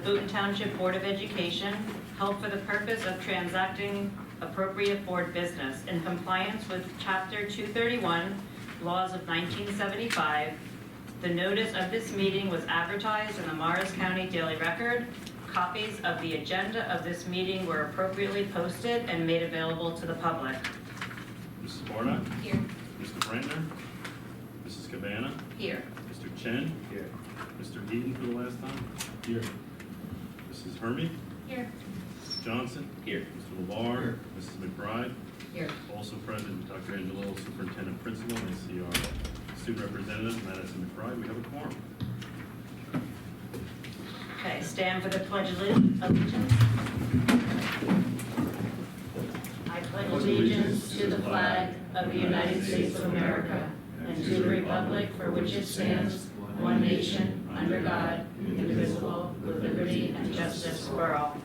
Boonton Township Board of Education held for the purpose of transacting appropriate board business in compliance with Chapter 231, Laws of 1975. The notice of this meeting was advertised in the Morris County Daily Record. Copies of the agenda of this meeting were appropriately posted and made available to the public. Mrs. Warnock? Here. Mr. Brandner? Mrs. Cabana? Here. Mr. Chen? Here. Mr. Heaton for the last time? Here. Mrs. Hermy? Here. Mrs. Johnson? Here. Mr. LeVar? Here. Mrs. McBride? Here. Also present, Dr. Angelo, Superintendent Principal, and I see our student representative, Madison McBride. We have a quorum. Okay, stand for the Pledge of Allegiance. I pledge allegiance to the flag of the United States of America and to the republic for which it stands, one nation, under God, indivisible, with liberty and justice for all.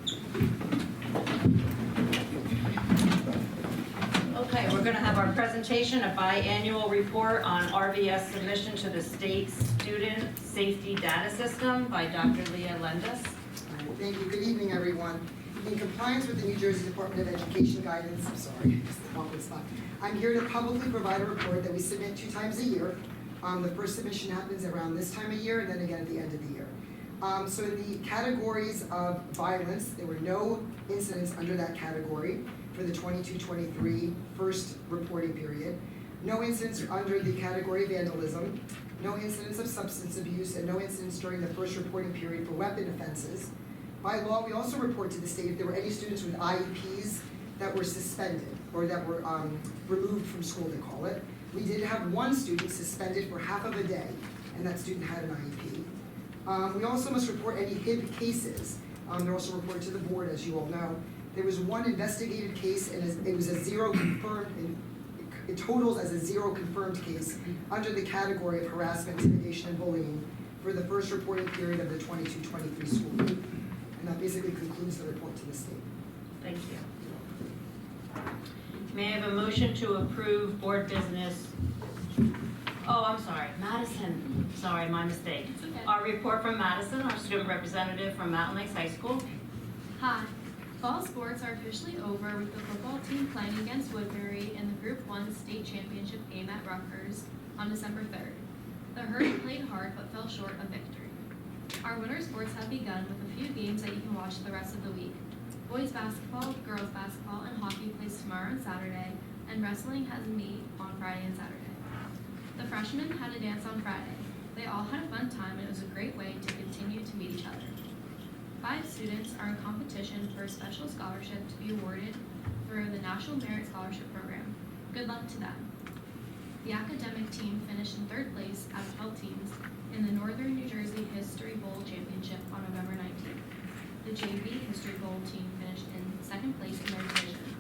Okay, we're going to have our presentation, a biannual report on RVS submission to the state student safety data system by Dr. Leah Lendes. Thank you. Good evening, everyone. In compliance with the New Jersey Department of Education guidance, I'm here to publicly provide a report that we submit 2 times a year. The first submission happens around this time of year and then again at the end of the year. So in the categories of violence, there were no incidents under that category for the 22-23 first reporting period. No incidents under the category of vandalism, no incidents of substance abuse, and no incidents during the first reporting period for weapon offenses. By law, we also report to the state if there were any students with IEPs that were suspended or that were removed from school, they call it. We did have 1 student suspended for half of a day, and that student had an IEP. We also must report any HIB cases. They're also reported to the board, as you all know. There was 1 investigated case, and it was a 0 confirmed, and it totals as a 0 confirmed case under the category of harassment, intimidation, and bullying for the first reporting period of the 22-23 school year. And that basically concludes the report to the state. Thank you. May I have a motion to approve board business? Oh, I'm sorry, Madison. Sorry, my mistake. It's okay. Our report from Madison, our student representative from Mountain Lakes High School. Hi. Fall sports are officially over with the football team playing against Woodbury in the Group 1 state championship game at Rutgers on December 3rd. The Herd played hard but fell short of victory. Our winter sports have begun with a few games that you can watch the rest of the week. Boys basketball, girls basketball, and hockey plays tomorrow and Saturday, and wrestling has a meet on Friday and Saturday. The freshmen had a dance on Friday. They all had a fun time, and it was a great way to continue to meet each other. 5 students are in competition for a special scholarship to be awarded through the National Merit Scholarship Program. Good luck to them. The academic team finished in 3rd place out of 12 teams in the Northern New Jersey History Bowl Championship on November 19th. The JV History Bowl team finished in 2nd place in their division.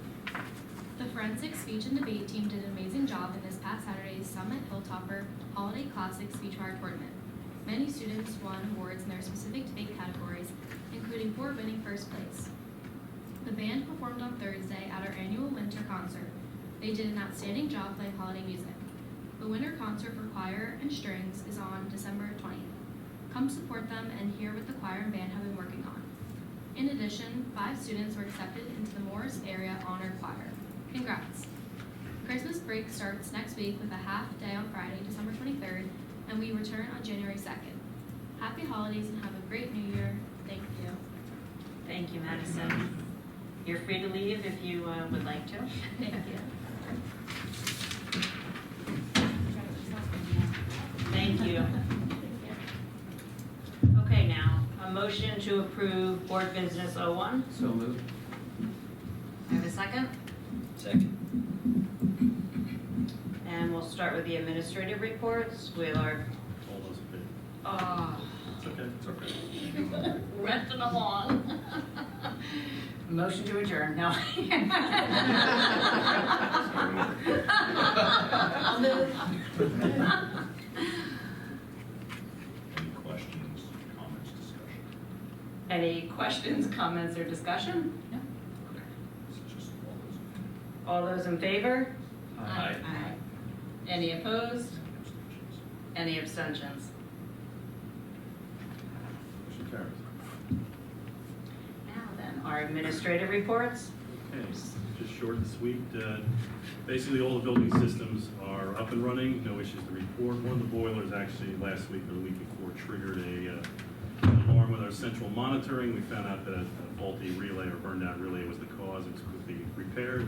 The Forensic Speech and Debate team did an amazing job in this past Saturday's Summit Hilltopper Holiday Classic Speech Wire Tournament. Many students won awards in their specific debate categories, including 4 winning 1st place. The band performed on Thursday at our annual winter concert. They did an outstanding job playing holiday music. The winter concert for choir and strings is on December 20th. Come support them and hear what the choir and band have been working on. In addition, 5 students were accepted into the Morris Area Honor Choir. Congrats! Christmas break starts next week with a half day on Friday, December 23rd, and we return on January 2nd. Happy holidays and have a great new year. Thank you. Thank you, Madison. You're free to leave if you would like to. Thank you. Thank you. Okay, now, a motion to approve board business 01. So moved. I have a second? Second. And we'll start with the administrative reports with our, All those in favor? It's okay. resting along. Motion to adjourn, no. I'll move. Any questions, comments, discussion? Any questions, comments, or discussion? No. Okay. This is just all those in favor? All those in favor? Aye. Aye. Any opposed? Any abstentions? Any abstentions? Motion carries. our administrative reports. Okay, just short and sweet. Basically, all the building systems are up and running, no issues to report. One of the boilers actually last week or the week before triggered an alarm with our central monitoring. We found out that a faulty relay or burned out relay was the cause. It was quickly repaired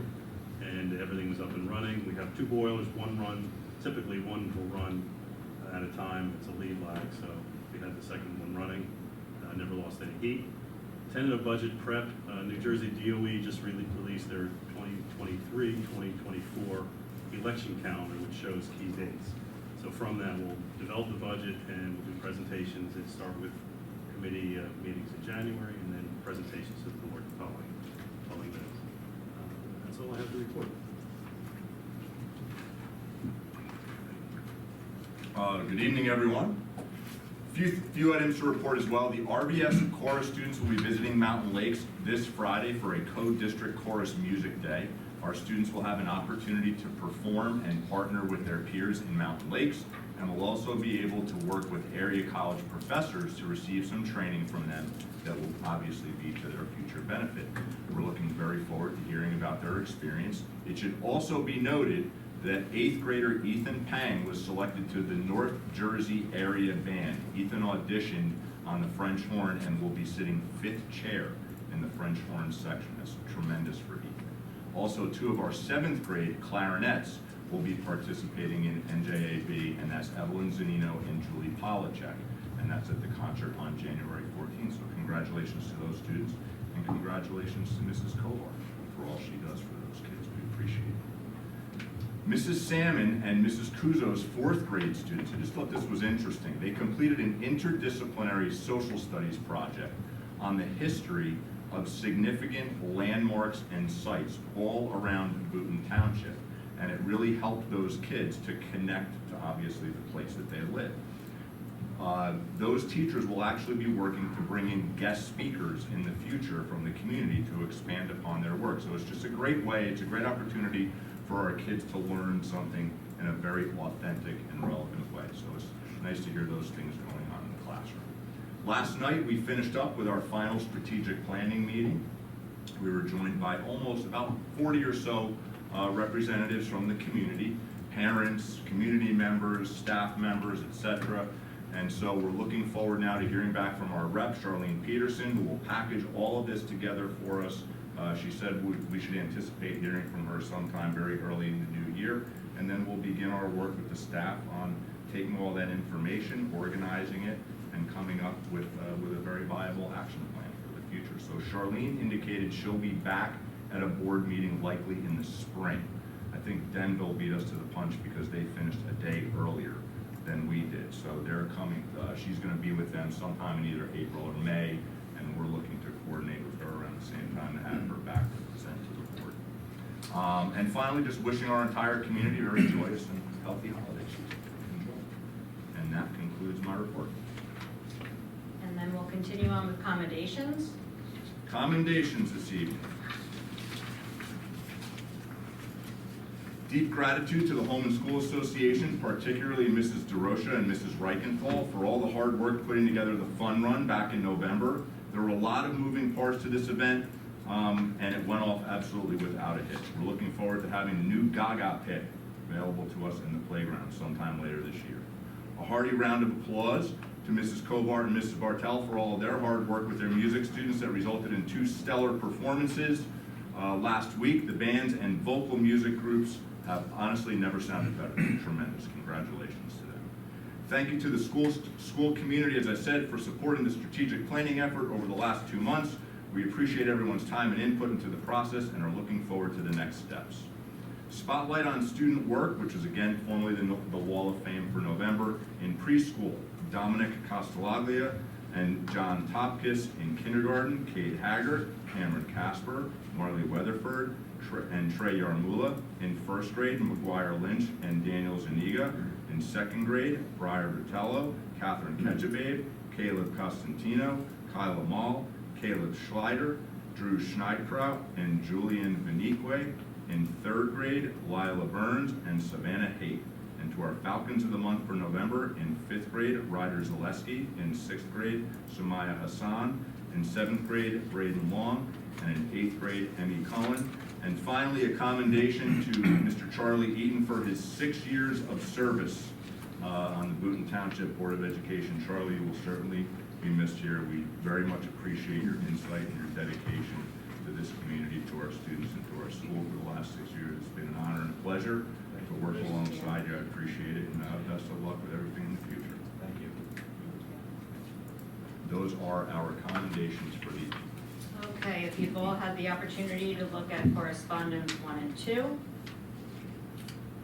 and everything was up and running. We have 2 boilers, typically one will run at a time. It's a lead lag, so we had the second one running. Never lost any heat. Tentative budget prep, New Jersey DOE just released their 2023-2024 election calendar, which shows key dates. So from that, we'll develop the budget and we'll do presentations that start with committee meetings in January and then presentations to the board following those. That's all I have to report. Good evening, everyone. Few items to report as well. The RBS chorus students will be visiting Mountain Lakes this Friday for a co-district chorus music day. Our students will have an opportunity to perform and partner with their peers in Mountain Lakes, and will also be able to work with area college professors to receive some training from them that will obviously be to their future benefit. We're looking very forward to hearing about their experience. It should also be noted that 8th grader Ethan Pang was selected to the North Jersey area band. Ethan auditioned on the French horn and will be sitting 5th chair in the French horn section. That's tremendous for Ethan. Also, 2 of our 7th grade clarinets will be participating in NJAB, and that's Evelyn Zanino and Julie Polachek, and that's at the concert on January 14th. So congratulations to those students, and congratulations to Mrs. Kovar for all she does for those kids. We appreciate it. Mrs. Salmon and Mrs. Kuzo's 4th grade students, I just thought this was interesting. They completed an interdisciplinary social studies project on the history of significant landmarks and sites all around Boonton Township. And it really helped those kids to connect to obviously the place that they live. Those teachers will actually be working to bring in guest speakers in the future from the community to expand upon their work. So it's just a great way, it's a great opportunity for our kids to learn something in a very authentic and relevant way. So it's nice to hear those things going on in the classroom. Last night, we finished up with our final strategic planning meeting. We were joined by about 40 or so representatives from the community, parents, community members, staff members, etc. And so we're looking forward now to hearing back from our rep, Charlene Peterson, who will package all of this together for us. She said we should anticipate hearing from her sometime very early in the new year, and then we'll begin our work with the staff on taking all that information, organizing it, and coming up with a very viable action plan for the future. So Charlene indicated she'll be back at a board meeting likely in the spring. I think Denville beat us to the punch because they finished a day earlier than we did. So they're coming, she's gonna be with them sometime in either April or May, and we're looking to coordinate with her around the same time to have her back to present to the board. And finally, just wishing our entire community a very joyous and healthy holiday season. Enjoy. And that concludes my report. And then we'll continue on with commendations. Commendations this evening. Deep gratitude to the Home and School Association, particularly Mrs. DeRocha and Mrs. Reichenthal for all the hard work putting together the fun run back in November. There were a lot of moving parts to this event, and it went off absolutely without a hitch. We're looking forward to having a new Gaga pit available to us in the playground sometime later this year. A hearty round of applause to Mrs. Kovar and Mrs. Bartel for all of their hard work with their music students that resulted in 2 stellar performances last week. The bands and vocal music groups have honestly never sounded better. Tremendous. Congratulations to them. Thank you to the school community, as I said, for supporting the strategic planning effort over the last 2 months. We appreciate everyone's time and input into the process and are looking forward to the next steps. Spotlight on student work, which is again formerly the Wall of Fame for November. In preschool, Dominic Costalaglia and John Topkis. In kindergarten, Kate Haggart, Cameron Casper, Marley Weatherford, and Trey Yarmula. In first grade, McGuire Lynch and Daniel Zuniga. In second grade, Briar Vitello, Catherine Ketchababe, Caleb Costantino, Kyla Mall, Caleb Schleider, Drew Schneidkraut, and Julian Vinique. In third grade, Lila Burns and Savannah Haight. And to our Falcons of the Month for November, in 5th grade, Ryder Zaleski. In 6th grade, Sumaya Hassan. In 7th grade, Braden Long. and in 8th grade, Emmy Cohen. And finally, a commendation to Mr. Charlie Eaton for his 6 years of service on the Boonton Township Board of Education. Charlie, you will certainly be missed here. We very much appreciate your insight and your dedication to this community, to our students, and to our school for the last 6 years. It's been an honor and a pleasure to work alongside you. I appreciate it, and best of luck with everything in the future. Thank you. Those are our commendations for the evening. Okay, if you've all had the opportunity to look at correspondence 1 and 2,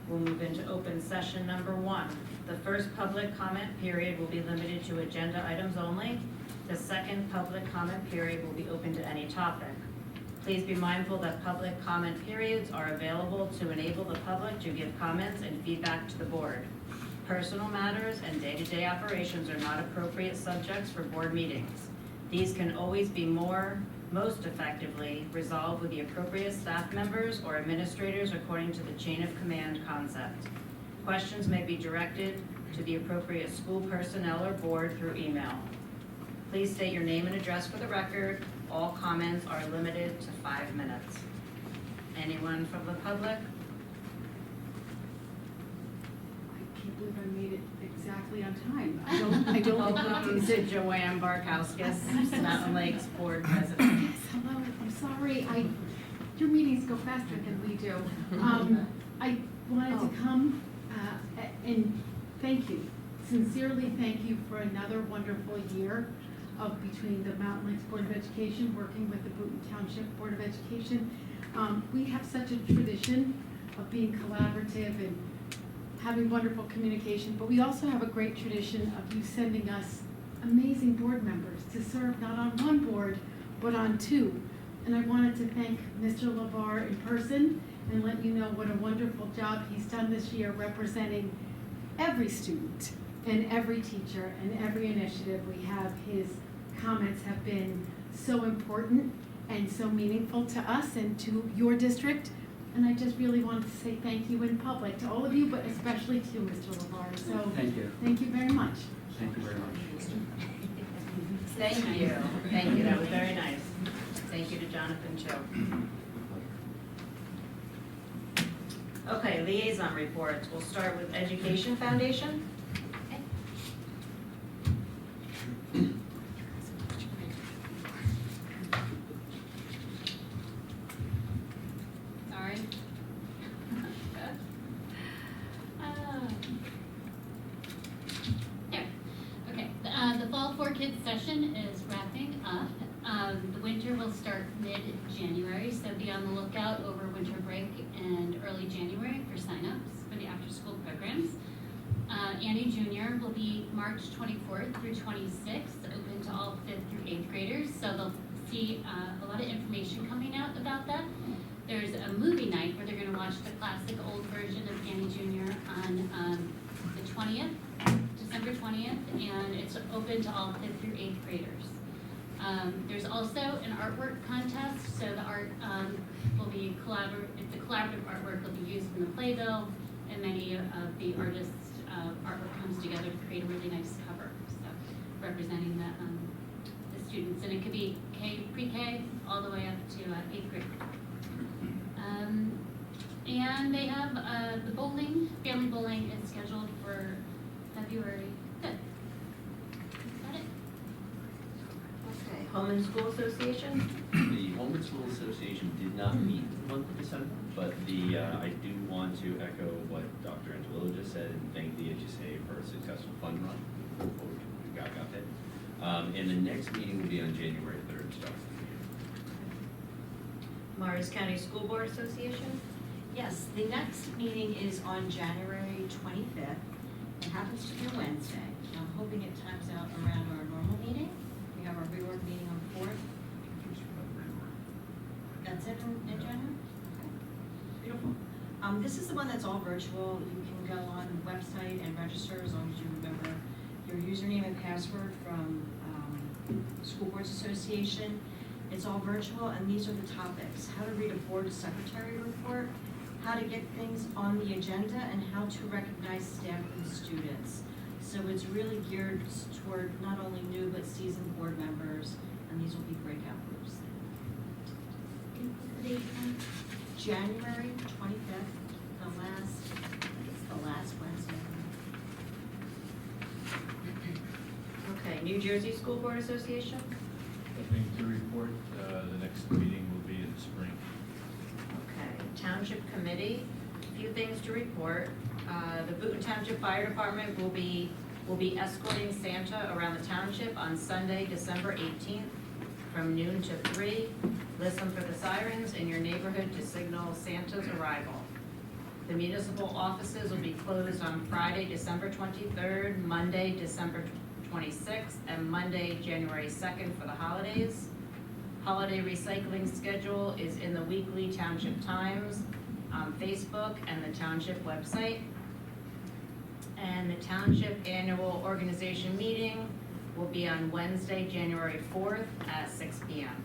we'll move into open session number 1. The first public comment period will be limited to agenda items only. The second public comment period will be open to any topic. Please be mindful that public comment periods are available to enable the public to give comments and feedback to the board. Personal matters and day-to-day operations are not appropriate subjects for board meetings. These can always be most effectively resolved with the appropriate staff members or administrators according to the chain of command concept. Questions may be directed to the appropriate school personnel or board through email. Please state your name and address for the record. All comments are limited to 5 minutes. Anyone from the public? I can't believe I made it exactly on time. I don't. Welcome to Joanne Barkowskis, Mountain Lakes Board President. Yes, hello, I'm sorry, your meetings go faster than we do. I wanted to come and thank you, sincerely thank you for another wonderful year of between the Mountain Lakes Board of Education, working with the Boonton Township Board of Education. We have such a tradition of being collaborative and having wonderful communication, but we also have a great tradition of you sending us amazing board members to serve not on one board, but on 2. And I wanted to thank Mr. LeVar in person and let you know what a wonderful job he's done this year representing every student and every teacher and every initiative we have. His comments have been so important and so meaningful to us and to your district. And I just really wanted to say thank you in public to all of you, but especially to you, Mr. LeVar. So Thank you. thank you very much. Thank you very much. Thank you. Thank you, that was very nice. Thank you to Jonathan, too. Okay, liaison reports. We'll start with Education Foundation. Sorry. There. Okay. The Fall 4 Kids session is wrapping up. The winter will start mid-January, so be on the lookout over winter break and early January for signups for the after-school programs. Annie Junior will be March 24th through 26th, open to all 5th through 8th graders, so they'll see a lot of information coming out about that. There's a movie night where they're going to watch the classic old version of Annie Junior on the 20th, December 20th, and it's open to all 5th through 8th graders. There's also an artwork contest, so the art will be the collaborative artwork will be used in the playbill, and many of the artists' artwork comes together to create a really nice cover, so representing the students, and it could be pre-K all the way up to 8th grade. And they have the family bowling is scheduled for February 5th. Is that it? Okay, Home and School Association. The Home and School Association did not meet in the month of December, but I do want to echo what Dr. Angelillo just said and thank the HSA for a successful fund run. We got it. And the next meeting will be on January 3rd, starting the year. Morris County School Board Association. Yes, the next meeting is on January 25th. It happens to be a Wednesday. I'm hoping it times out around our normal meeting. We have our reorg meeting on the 4th. That's it in January? Okay. Beautiful. This is the one that's all virtual. You can go on the website and register as long as you remember your username and password from School Boards Association. It's all virtual, and these are the topics: how to read a board secretary report, how to get things on the agenda, and how to recognize staff and students. So it's really geared toward not only new but seasoned board members, and these will be breakout groups. January 25th, the last Wednesday. Okay, New Jersey School Board Association? Nothing to report, the next meeting will be in the spring. Okay, Township Committee, a few things to report. The Boonton Township Fire Department will be escorting Santa around the township on Sunday, December 18th, from noon to 3. Listen for the sirens in your neighborhood to signal Santa's arrival. The municipal offices will be closed on Friday, December 23rd, Monday, December 26th, and Monday, January 2nd for the holidays. Holiday recycling schedule is in the weekly Township Times on Facebook and the Township website. And the Township Annual Organization Meeting will be on Wednesday, January 4th at 6 p.m.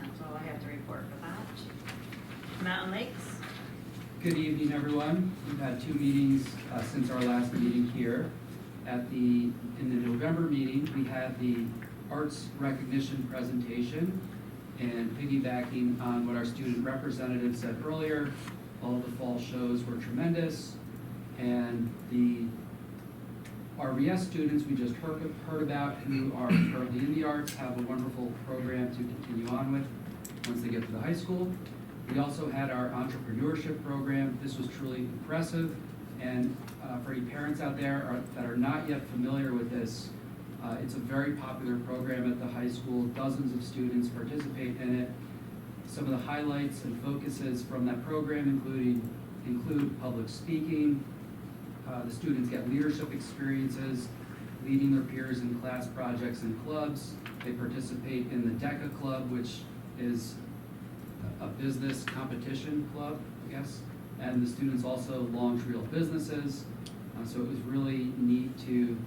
That's all I have to report for that. Mountain Lakes? Good evening, everyone. We've had two meetings since our last meeting here. In the November meeting, we had the arts recognition presentation, and piggybacking on what our student representative said earlier, all of the fall shows were tremendous, and the RBS students we just heard about who are currently in the arts have a wonderful program to continue on with once they get to the high school. We also had our entrepreneurship program. This was truly impressive, and for any parents out there that are not yet familiar with this, it's a very popular program at the high school. Dozens of students participate in it. Some of the highlights and focuses from that program include public speaking. The students get leadership experiences, leading their peers in class projects and clubs. They participate in the DECA Club, which is a business competition club, I guess. And the students also launch real businesses. So it was really neat to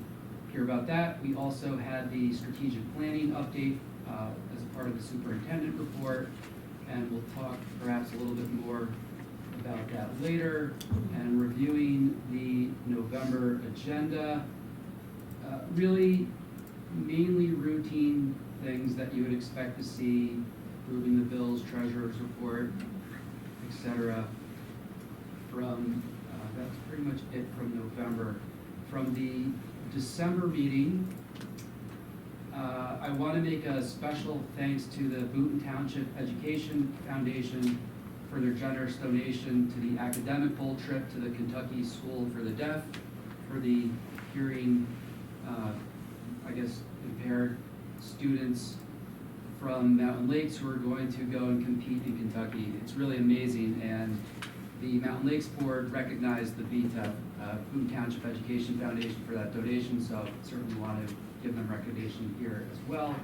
hear about that. We also had the strategic planning update as a part of the superintendent report, and we'll talk perhaps a little bit more about that later. And reviewing the November agenda, really mainly routine things that you would expect to see, approving the bills, treasurer's report, etc. From that's pretty much it from November. From the December meeting, I want to make a special thanks to the Boonton Township Education Foundation for their generous donation to the academic bowl trip to the Kentucky School for the Deaf for the hearing, impaired students from Mountain Lakes who are going to go and compete in Kentucky. It's really amazing, and the Mountain Lakes Board recognized the BTEF, Boonton Township Education Foundation, for that donation, so certainly want to give them recognition here as well.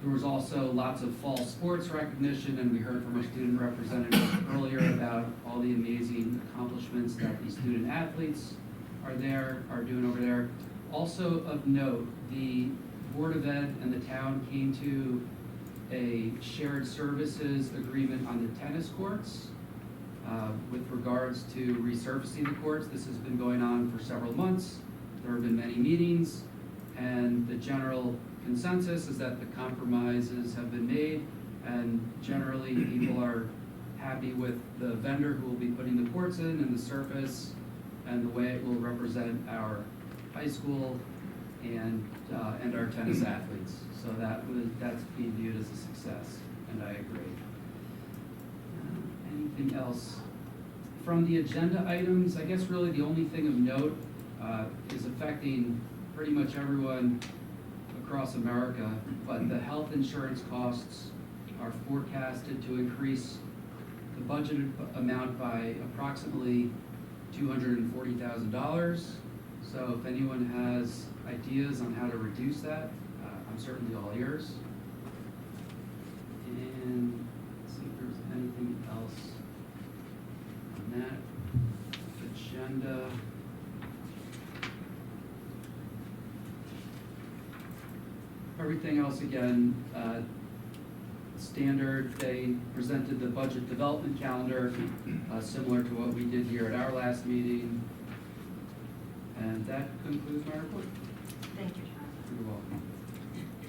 There was also lots of fall sports recognition, and we heard from our student representative earlier about all the amazing accomplishments that the student athletes are doing over there. Also of note, the Board of Ed and the town came to a shared services agreement on the tennis courts with regards to resurfacing the courts. This has been going on for several months. There have been many meetings, and the general consensus is that the compromises have been made, and generally people are happy with the vendor who will be putting the courts in and the surface and the way it will represent our high school and our tennis athletes. So that's being viewed as a success, and I agree. Anything else? From the agenda items, I guess really the only thing of note is affecting pretty much everyone across America, but the health insurance costs are forecasted to increase the budgeted amount by approximately $240,000. So if anyone has ideas on how to reduce that, I'm certainly all ears. And let's see if there's anything else on that agenda. Everything else, again, standard. They presented the budget development calendar, similar to what we did here at our last meeting. And that concludes my report. Thank you, Jonathan. You're welcome.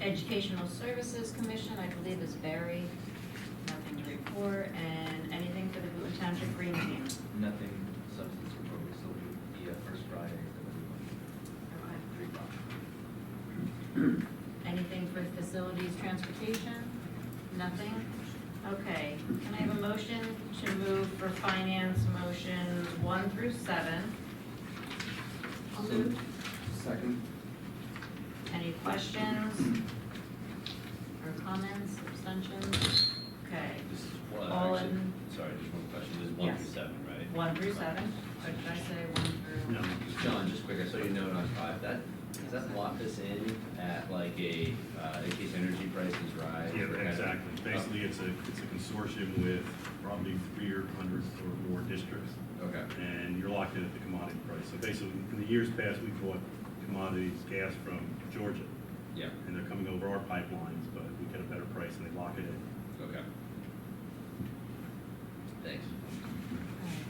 Educational Services Commission, I believe, is Barry. Nothing to report. report, and anything for the Boonton Township Green Team? Nothing substance report, we still do the first Friday of every month, 3 o'clock. Anything for facilities, transportation? Nothing? Okay, can I have a motion to move for finance motions 1 through 7? I'll move. Second. Any questions? Or comments, abstentions? Okay, This is what, All actually, in- sorry, just one question, this is 1 Yes. through 7, right? 1 through 7? Or did I say 1 through? No. John, just quick, I saw your note on 5, does that lock us in at like a, in case energy prices rise? Yeah, or kind of- exactly. Basically, it's a consortium with probably 300 or more districts, Okay, and you're locked in at the commodity price. So basically, in the years past, we bought commodities, gas from Georgia, yeah, and they're coming over our pipelines, but we get a better price and they lock it in. okay. Thanks.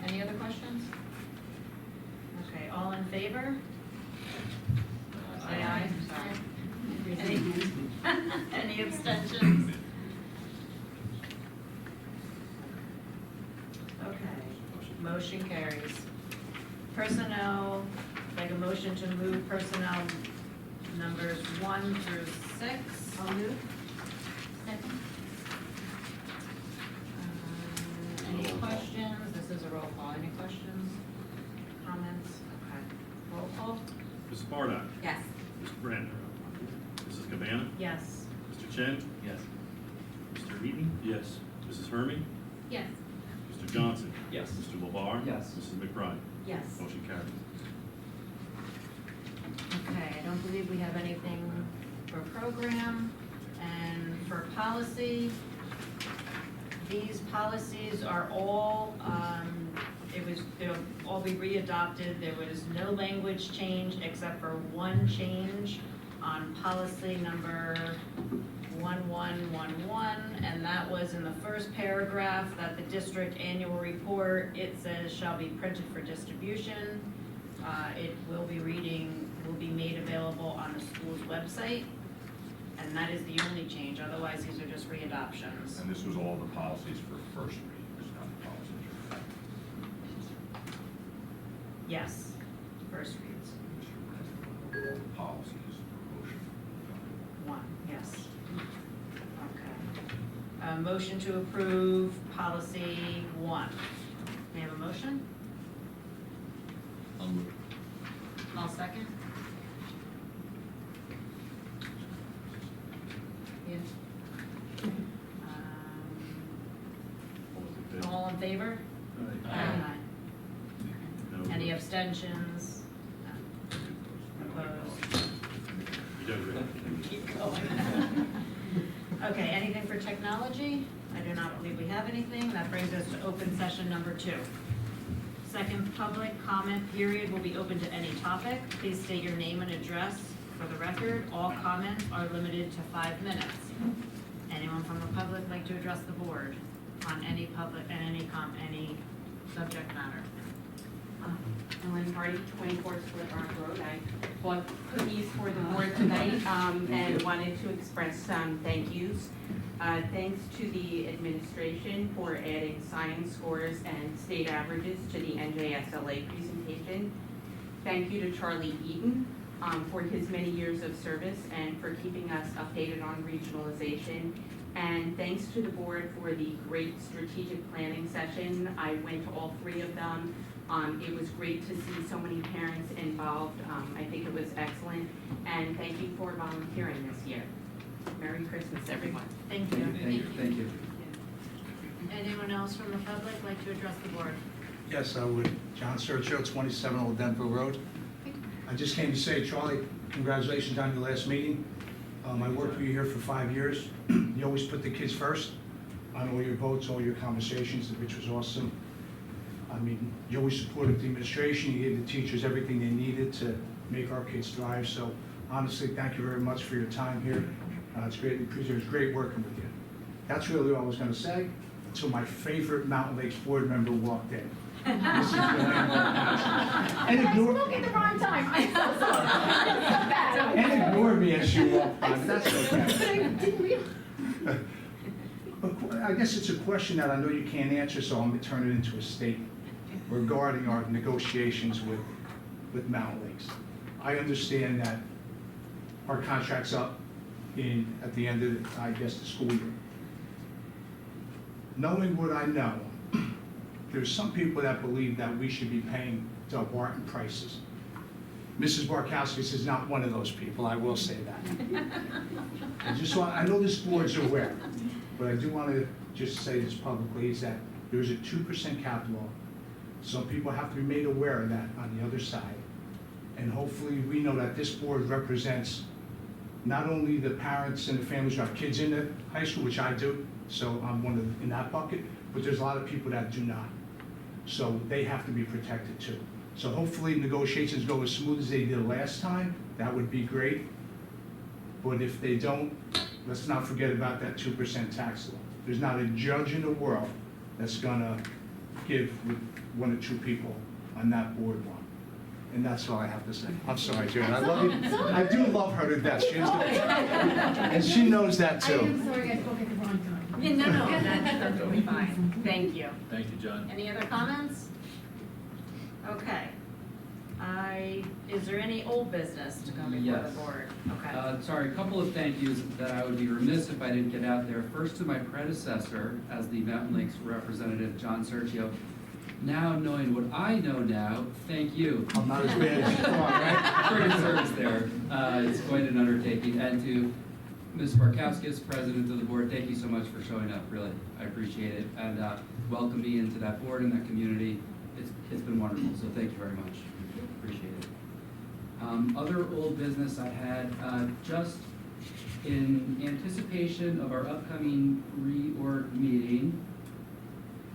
Alright, any other questions? Okay, all in favor? Say aye. Sorry. Any abstentions? Okay, motion carries. Personnel, like a motion to move personnel numbers 1 through 6. I'll move. Second. Any questions? This is a roll call. Any questions? Comments? Okay. Roll call? Mrs. Bardock? Yes. Mr. Brandner? Mrs. Cabana? Yes. Mr. Chen? Yes. Mr. Eaton? Yes. Mrs. Hermy? Yes. Mr. Johnson? Yes. Mr. LeVar? Yes. Mrs. McBride? Yes. Motion carries. Okay, I don't believe we have anything for program. And for policy, these policies are all, they'll all be readopted. There was no language change except for one change on policy number 1111, and that was in the first paragraph, that the district annual report, it says shall be printed for distribution. It will be made available on the school's website, and that is the only change. Otherwise, these are just readoptions. And this was all the policies for first readings, not the policies for second. Yes, first reads. All the policies for motion. 1, yes. Okay. Motion to approve policy 1. May I have a motion? I'll move. I'll second. Yeah. All in favor? Aye. No. Any abstentions? Opposed? You don't really. Keep going. Okay, anything for technology? I do not believe we have anything. That brings us to open session number 2. Second public comment period will be open to any topic. Please state your name and address for the record. All comments are limited to 5 minutes. Anyone from the public like to address the board on any any subject matter? Ellen Hardy, 24 Split Rock Road. I bought cookies for the board tonight and wanted to express some thank yous. Thanks to the administration for adding science scores and state averages to the NJSLA presentation. Thank you to Charlie Eaton for his many years of service and for keeping us updated on regionalization. And thanks to the board for the great strategic planning session. I went to all 3 of them. It was great to see so many parents involved. I think it was excellent. And thank you for volunteering this year. Merry Christmas, everyone. Thank you. Thank you. Anyone else from the public like to address the board? Yes, I would. John Sergio, 27 Old Denver Road. I just came to say, Charlie, congratulations on your last meeting. I worked with you here for 5 years. You always put the kids first on all your votes, all your conversations, which was awesome. I mean, you always supported the administration. You gave the teachers everything they needed to make our kids thrive. So honestly, thank you very much for your time here. It's greatly appreciated. It was great working with you. That's really all I was going to say until my favorite Mountain Lakes board member walked in. This is Joanne Markowski. And ignored, spoke at the wrong time. I'm so sorry. That's so bad. and ignored me as she walked by, but that's okay. But I didn't realize. I guess it's a question that I know you can't answer, so I'm gonna turn it into a statement regarding our negotiations with Mountain Lakes. I understand that our contract's up at the end of, I guess, the school year. Knowing what I know, there's some people that believe that we should be paying Del Barton prices. Mrs. Barkowskis is not one of those people, I will say that. I know this board's aware, but I do want to just say this publicly, is that there's a 2% cap law. Some people have to be made aware of that on the other side. And hopefully we know that this board represents not only the parents and the families who have kids in the high school, which I do, so I'm one of, in that bucket, but there's a lot of people that do not. So they have to be protected too. So hopefully negotiations go as smooth as they did last time, that would be great. But if they don't, let's not forget about that 2% tax law. There's not a judge in the world that's gonna give with one or two people on that board one. And that's all I have to say. I'm sorry, Jan, I love you. I do love her to death. And she knows that I too. am sorry I spoke at the wrong time. Yeah, no, that's perfectly fine. Thank you. Thank you, John. Any other comments? Okay. Is there any old business to come before the Yes. board? Okay. Sorry, a couple of thank yous that I would be remiss if I didn't get out there. First to my predecessor as the Mountain Lakes representative, John Sergio. Now knowing what I know now, thank you. I'm not as bad as you thought, right? For your service there. It's quite an undertaking. And to Ms. Barkowskis, President of the Board, thank you so much for showing up, really. I appreciate it. And welcome me into that board and that community. It's been wonderful, so thank you very much. Appreciate it. Other old business I had, just in anticipation of our upcoming reorg meeting,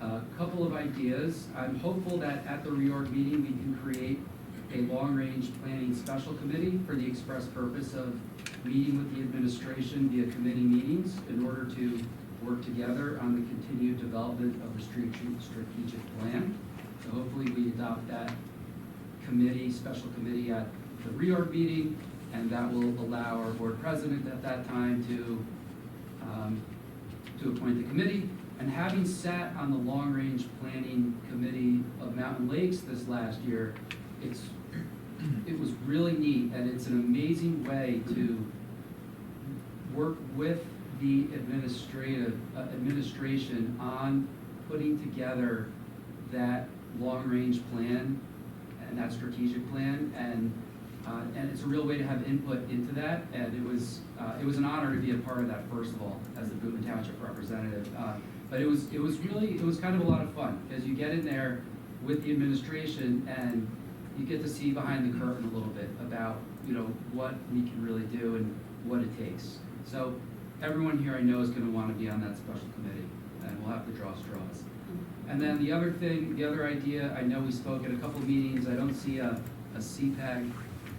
a couple of ideas. I'm hopeful that at the reorg meeting, we can create a long-range planning special committee for the express purpose of meeting with the administration via committee meetings in order to work together on the continued development of the strategic plan. So hopefully we adopt that committee, special committee at the reorg meeting, and that will allow our board president at that time to appoint the committee. And having sat on the long-range planning committee of Mountain Lakes this last year, it was really neat, and it's an amazing way to work with the administration on putting together that long-range plan and that strategic plan, and it's a real way to have input into that. And it was an honor to be a part of that, first of all, as the Boonton Township representative. But it was kind of a lot of fun, because you get in there with the administration and you get to see behind the curtain a little bit about, what we can really do and what it takes. So everyone here I know is going to want to be on that special committee, and we'll have to draw straws. And then the other idea, I know we spoke at a couple meetings. I don't see a CPAG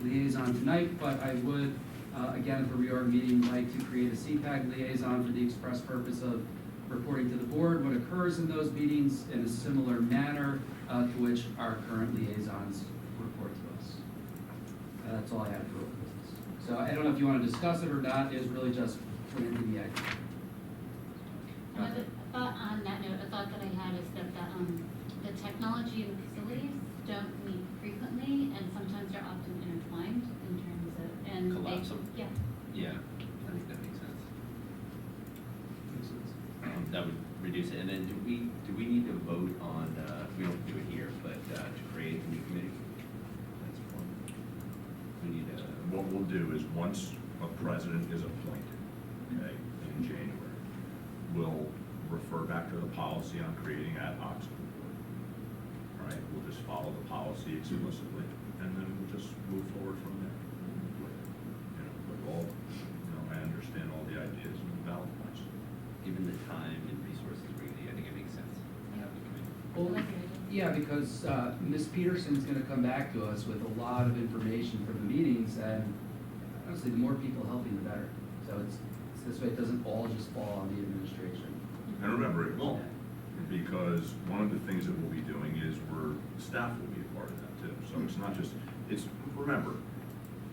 liaison tonight, but I would, again, at the reorg meeting, like to create a CPAG liaison for the express purpose of reporting to the board what occurs in those meetings in a similar manner to which our current liaisons report to us. That's all I have for old business. So I don't know if you want to discuss it or not. It's really just planting the idea. Another thought on that note, a thought that I had is that the technology and facilities don't meet frequently, and sometimes they're often intertwined in terms of, and Collapse them? yeah. Yeah, I think that makes sense. That would reduce it. And then do we need to vote on, we don't do it here, but to create a new committee? That's one. We need a. What we'll do is, once a president is appointed, okay, in January, we'll refer back to the policy on creating ad hoc school board. All right, we'll just follow the policy explicitly, and then we'll just move forward from there. With all, I understand all the ideas and valid points. Given the time and resources we're gonna need, I think it makes sense to have the committee. Well, yeah, because Ms. Peterson's gonna come back to us with a lot of information from the meetings, and honestly, the more people helping, the better. So it's this way, it doesn't all just fall on the administration. And remember, it won't, because one of the things that we'll be doing is staff will be a part of that too. So it's not just, remember,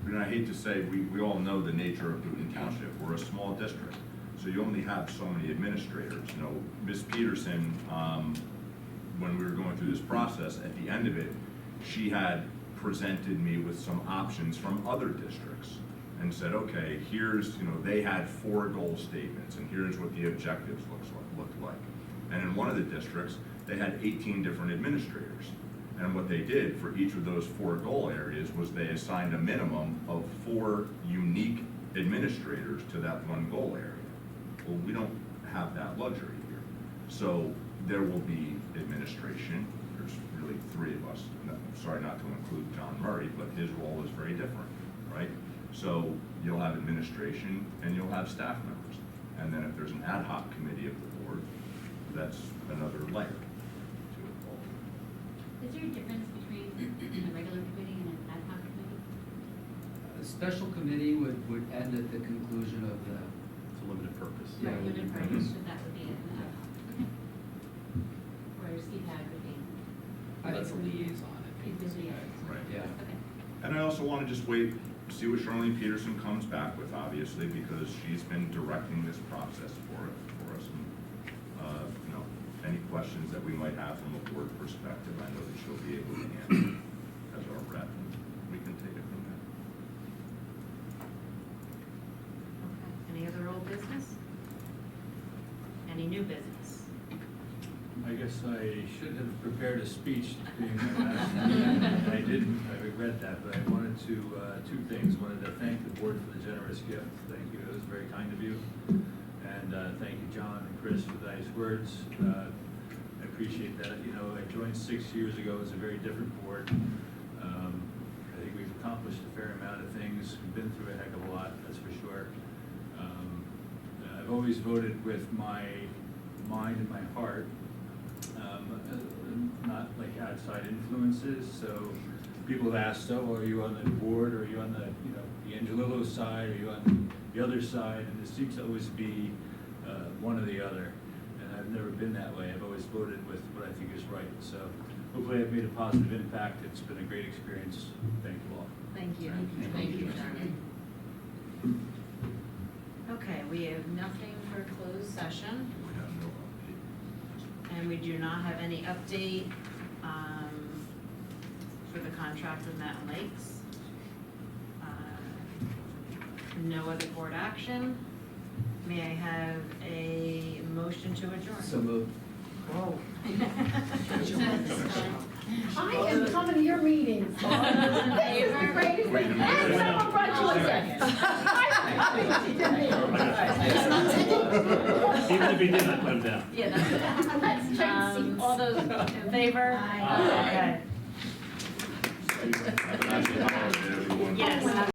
and I hate to say, we all know the nature of Boonton Township. We're a small district. So So you only have so many administrators. You know, Ms. Peterson, when we were going through this process, at the end of it, she had presented me with some options from other districts and said, okay, here's, you know, they had 4 goal statements and here's what the objectives looked like. And in one of the districts, they had 18 different administrators. And what they did for each of those 4 goal areas was they assigned a minimum of 4 unique administrators to that one goal area. Well, we don't have that luxury here. So there will be administration. There's really 3 of us. Sorry not to include John Murray, but his role is very different, right? So you'll have administration and you'll have staff members. And then if there's an ad hoc committee of the board, that's another layer to it all. Is there a difference between a regular committee and an ad hoc committee? A special committee would end at the conclusion of the, It's a limited purpose. Yeah. Limited purpose, so that would be an ad hoc. Okay. Whereas EPAD would be. That's a liaison. It's a liaison. Right. yeah. Okay. And I also want to just wait, see what Charlene Peterson comes back with, obviously, because she's been directing this process for us. And, you know, any questions that we might have from a board perspective, I know that she'll be able to answer as our rep, and we can take it from there. Okay. Any other old business? Any new business? I guess I should have prepared a speech being my last meeting. I didn't, I regret that, but I wanted to, 2 things. Wanted to thank the board for the generous gift. Thank you, it was very kind of you. And thank you, John and Chris, for the nice words. I appreciate that. You know, I joined 6 years ago. It was a very different board. I think we've accomplished a fair amount of things. We've been through a heck of a lot, that's for sure. I've always voted with my mind and my heart. Not like outside influences. So people have asked, oh, are you on the board, or are you on the, you know, the Angelillo side, or are you on the other side? And it seems to always be one or the other. And I've never been that way. I've always voted with what I think is right. So hopefully I've made a positive impact. It's been a great experience. Thank you all. Thank you. Thank you, John. Okay, we have nothing for closed session, We have no update. and we do not have any update for the contract with Mountain Lakes. No other board action. May I have a motion to adjourn? So moved. Whoa. I am coming to your meetings. This is the greatest Wait a thing. minute. And congratulations. Even if he did, I'd put him down. Yeah, that's Let's trade seats. all those in favor? Aye. Okay. Happy holiday, everyone. Yes.